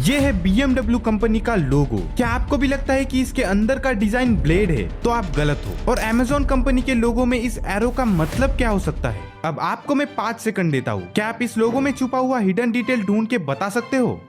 ये है BMW company का लोगो। क्या आपको भी लगता है कि इसके अंदर का डिजाइन ब्लेड है? तो आप गलत हो। और Amazon कंपनी के लोगो में इस एरो का मतलब क्या हो सकता है? अब आपको मैं 5 सेकंड देता हूँ। क्या आप इस लोगो में छुपा हुआ हिडन डिटेल ढूंढ के बता सकते हो?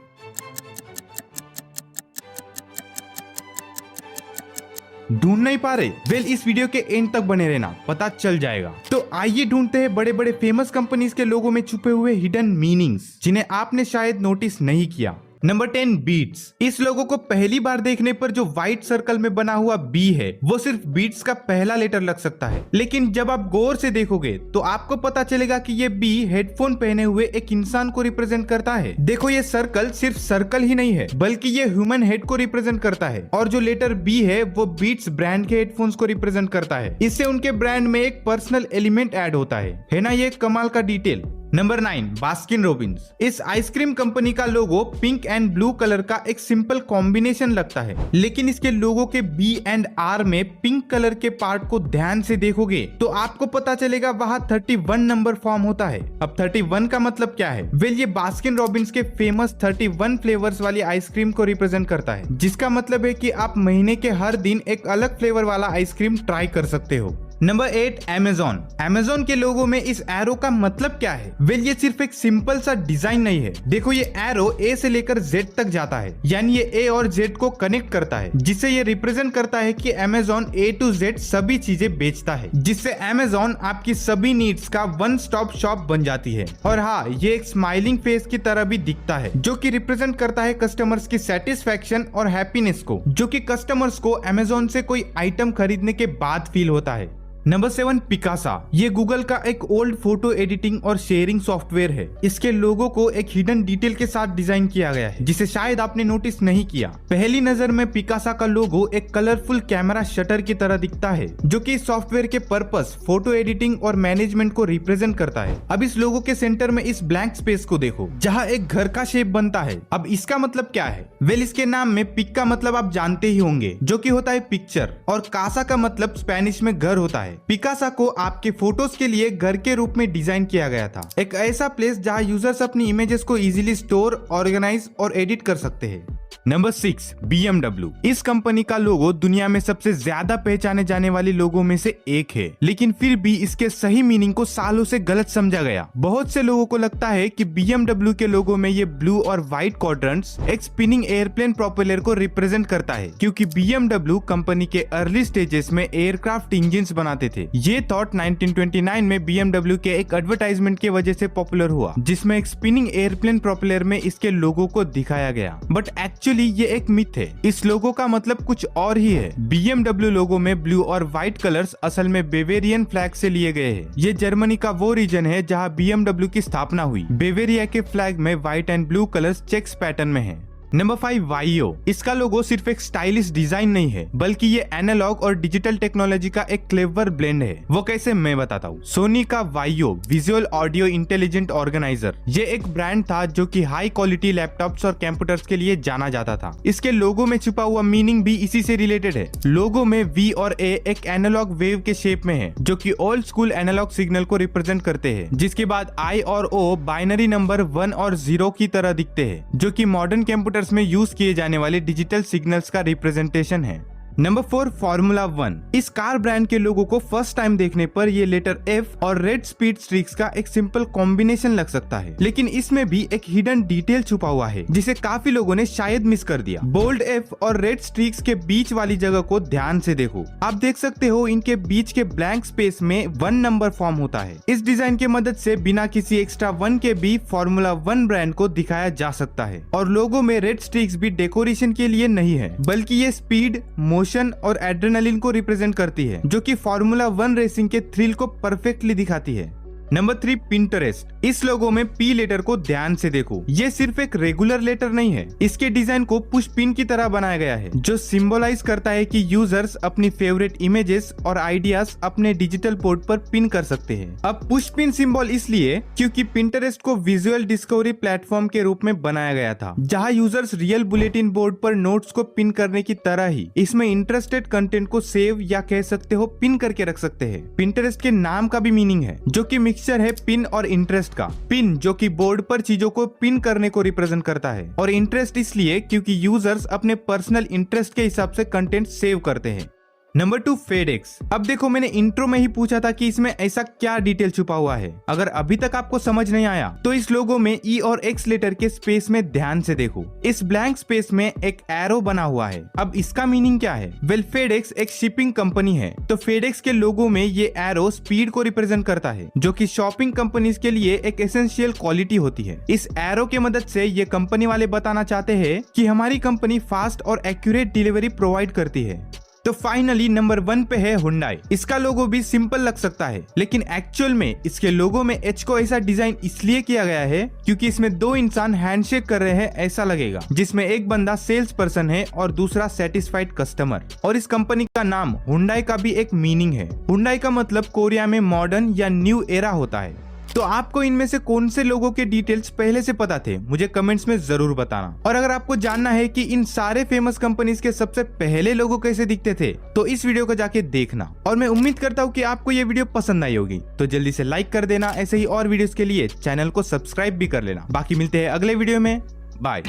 ढूंढ नहीं पा रहे? वेल, इस वीडियो के एंड तक बने रहना, पता चल जाएगा। तो आइए ढूंढते हैं बड़े बड़े फेमस कंपनीज के लोगों में छुपे हुए हिडन मीनिंग्स, जिन्हें आपने शायद नोटिस नहीं किया। Number 10, Beats. इस लोगो को पहली बार देखने पर जो व्हाइट सर्कल में बना हुआ बी है वो सिर्फ बीट्स का पहला लेटर लग सकता है, लेकिन जब आप गौर से देखोगे तो आपको पता चलेगा कि ये बी हेडफोन पहने हुए एक इंसान को रिप्रेजेंट करता है। देखो, ये सर्कल सिर्फ सर्कल ही नहीं है, बल्कि ये ह्यूमन हेड को रिप्रेजेंट करता है। और जो लेटर बी है वो बीट्स ब्रांड के हेडफोन्स को रिप्रेजेंट करता है। इससे उनके ब्रांड में एक पर्सनल एलिमेंट ऐड होता है ना? ये कमाल का डिटेल। Number 9, Baskin Robbins. इस आइसक्रीम कंपनी का लोगो पिंक एंड ब्लू कलर का एक सिंपल कॉम्बिनेशन लगता है, लेकिन इसके लोगो के बी एंड आर में पिंक कलर के पार्ट को ध्यान से देखोगे तो आपको पता चलेगा वहां 31 नंबर फॉर्म होता है। अब 31 का मतलब क्या है? वेल, ये बास्किन रॉबिन्स के फेमस 31 फ्लेवर्स वाली आइसक्रीम को रिप्रेजेंट करता है, जिसका मतलब है कि आप महीने के हर दिन एक अलग फ्लेवर वाला आइसक्रीम ट्राई कर सकते हो। Number 8, Amazon। Amazon के लोगो में इस एरो का मतलब क्या है? वेल, ये सिर्फ एक सिंपल सा डिजाइन नहीं है। देखो, ये एरो ए से लेकर जेड तक जाता है, यानी ये ए और जेड को कनेक्ट करता है, जिससे ये रिप्रेजेंट करता है कि Amazon ए टू जेड सभी चीजें बेचता है, जिससे Amazon आपकी सभी नीड्स का वन स्टॉप शॉप बन जाती है। और हाँ, ये एक स्माइलिंग फेस की तरह भी दिखता है, जो कि रिप्रेजेंट करता है कस्टमर्स की सेटिस्फैक्शन और हैप्पीनेस को, जो कि कस्टमर्स को Amazon से कोई आइटम खरीदने के बाद फील होता है। Number 7, Picasa. ये गूगल का एक ओल्ड फोटो एडिटिंग और शेयरिंग सॉफ्टवेयर है। इसके लोगो को एक हिडन डिटेल के साथ डिजाइन किया गया है, जिसे शायद आपने नोटिस नहीं किया। पहली नजर में पिकासा का लोगो एक कलरफुल कैमरा शटर की तरह दिखता है, जो कि इस सॉफ्टवेयर के पर्पस फोटो एडिटिंग और मैनेजमेंट को रिप्रेजेंट करता है। अब इस लोगो के सेंटर में इस ब्लैंक स्पेस को देखो, जहाँ एक घर का शेप बनता है। अब इसका मतलब क्या है? वेल, इसके नाम में पिक का मतलब आप जानते ही होंगे, जो कि होता है पिक्चर, और कासा का मतलब स्पेनिश में घर होता है। पिकासा को आपके फोटोज के लिए घर के रूप में डिजाइन किया गया था, एक ऐसा प्लेस जहां यूजर्स अपनी इमेजेस को इजीली स्टोर, ऑर्गेनाइज और एडिट कर सकते हैं। Number 6, BMW। इस कंपनी का लोगो दुनिया में सबसे ज्यादा पहचाने जाने वाली लोगों में से एक है, लेकिन फिर भी इसके सही मीनिंग को सालों से गलत समझा गया। बहुत से लोगों को लगता है कि BMW के लोगो में ये ब्लू और व्हाइट क्वाड्रेंट्स एक स्पिनिंग एयरप्लेन प्रोपेलर को रिप्रेजेंट करता है, क्योंकि BMW कंपनी के अर्ली स्टेजेस में एयरक्राफ्ट इंजिन्स बनाते थे। ये थॉट 1929 में BMW के एक एडवर्टाइजमेंट की वजह से पॉपुलर हुआ, जिसमें एक स्पिनिंग एयरप्लेन प्रोपेलर में इसके लोगो को दिखाया गया। बट एक्चुअली ये एक मिथ है। इस लोगो का मतलब कुछ और ही है। BMW लोगो में ब्लू और व्हाइट कलर्स असल में बेवेरियन फ्लैग से लिए गए हैं। ये जर्मनी का वो रीजन है जहां BMW की स्थापना हुई। बेवेरिया के फ्लैग में white and blue colours checks pattern में है। Number 5, Vaio. इसका लोगो सिर्फ एक स्टाइलिश डिजाइन नहीं है, बल्कि ये एनालॉग और डिजिटल टेक्नोलॉजी का एक क्लेवर ब्लेंड है। वो कैसे, मैं बताता हूँ। सोनी का वाइयो विजुअल ऑडियो इंटेलिजेंट ऑर्गेनाइजर, ये एक ब्रांड था जो कि हाई क्वालिटी लैपटॉप्स और कंप्यूटर्स के लिए जाना जाता था। इसके लोगो में छुपा हुआ मीनिंग भी इसी से रिलेटेड है। लोगो में वी और ए एक एनालॉग वेव के शेप में है, जो कि ओल्ड स्कूल एनालॉग सिग्नल को रिप्रेजेंट करते हैं। जिसके बाद आई और ओ बाइनरी नंबर 1 और 0 की तरह दिखते हैं, जो कि मॉडर्न कंप्यूटर में यूज किए जाने वाले डिजिटल सिग्नल्स का रिप्रेजेंटेशन है। Number 4, formula 1। इस कार ब्रांड के लोगों को फर्स्ट टाइम देखने पर ये लेटर F और रेड स्पीड स्ट्रिक्स का एक सिंपल कॉम्बिनेशन लग सकता है, लेकिन इसमें भी एक हिडन डिटेल छुपा हुआ है, जिसे काफी लोगों ने शायद मिस कर दिया। बोल्ड F और रेड स्ट्रिक्स के बीच वाली जगह को ध्यान से देखो। आप देख सकते हो इनके बीच के ब्लैंक स्पेस में 1 नंबर फॉर्म होता है। इस डिजाइन की मदद से बिना किसी एक्स्ट्रा 1 के भी फॉर्मूला 1 ब्रांड को दिखाया जा सकता है। और लोगो में रेड स्ट्रिक्स भी डेकोरेशन के लिए नहीं है, बल्कि ये स्पीड, मोशन और एड्रेनालिन को रिप्रेजेंट करती है, जो कि फॉर्मूला 1 रेसिंग के थ्रिल को परफेक्टली दिखाती है। Number 3, Pinterest. इस लोगो में पी लेटर को ध्यान से देखो। ये सिर्फ एक रेगुलर लेटर नहीं है, इसके डिजाइन को पुश पिन की तरह बनाया गया है, जो सिंबलाइज करता है कि यूजर्स अपनी फेवरेट इमेजेस और आइडियाज अपने डिजिटल बोर्ड पर पिन कर सकते हैं। अब पुश पिन सिंबल इसलिए क्योंकि पिंटरेस्ट को विजुअल डिस्कवरी प्लेटफॉर्म के रूप में बनाया गया था, जहां यूजर्स रियल बुलेटिन बोर्ड पर नोट्स को पिन करने की तरह ही इसमें इंटरेस्टेड कंटेंट को सेव या कह सकते हो पिन करके रख सकते हैं। पिंटरेस्ट के नाम का भी मीनिंग है, जो कि मिक्सचर है पिन और इंटरेस्ट इंटरेस्ट का। पिन जो कि बोर्ड पर चीजों को पिन करने को रिप्रेजेंट करता है, और इंटरेस्ट इसलिए क्योंकि यूजर्स अपने पर्सनल इंटरेस्ट के हिसाब से कंटेंट सेव करते हैं। Number 2, FedEx। अब देखो, मैंने इंट्रो में ही पूछा था कि इसमें ऐसा क्या डिटेल छुपा हुआ है। अगर अभी तक आपको समझ नहीं आया तो इस लोगो में E और X लेटर के स्पेस में ध्यान से देखो। इस ब्लैंक स्पेस में एक एरो बना हुआ है। अब इसका मीनिंग क्या है? वेल, FedEx एक शिपिंग कंपनी है, तो FedEx के लोगो में ये एरो स्पीड को रिप्रेजेंट करता है, जो कि शॉपिंग कंपनीज के लिए एक एसेंशियल क्वालिटी होती है। इस एरो के मदद से ये कंपनी वाले बताना चाहते हैं कि हमारी कंपनी फास्ट और एक्यूरेट डिलीवरी प्रोवाइड करती है। तो फाइनली नंबर 1 पे है Hyundai। इसका लोगो भी सिंपल लग सकता है, लेकिन एक्चुअल में इसके लोगो में H को ऐसा डिजाइन इसलिए किया गया है क्योंकि इसमें 2 इंसान हैंडशेक कर रहे हैं ऐसा लगेगा, जिसमें एक बंदा सेल्स पर्सन है और दूसरा सेटिस्फाइड कस्टमर। और इस कंपनी का नाम Hyundai का भी एक मीनिंग है। Hyundai का मतलब कोरिया में मॉडर्न या न्यू एरा होता है। तो आपको इनमें से कौन से लोगों के डिटेल्स पहले से पता थे, मुझे कमेंट्स में जरूर बताना। और अगर आपको जानना है कि इन सारे फेमस कंपनीज के सबसे पहले लोगो कैसे दिखते थे, तो इस वीडियो को जाके देखना। और मैं उम्मीद करता हूँ कि आपको ये वीडियो पसंद आई होगी, तो जल्दी से लाइक कर देना। ऐसे ही और वीडियोस के लिए चैनल को सब्सक्राइब भी कर लेना। बाकी मिलते हैं अगले वीडियो में। बाय।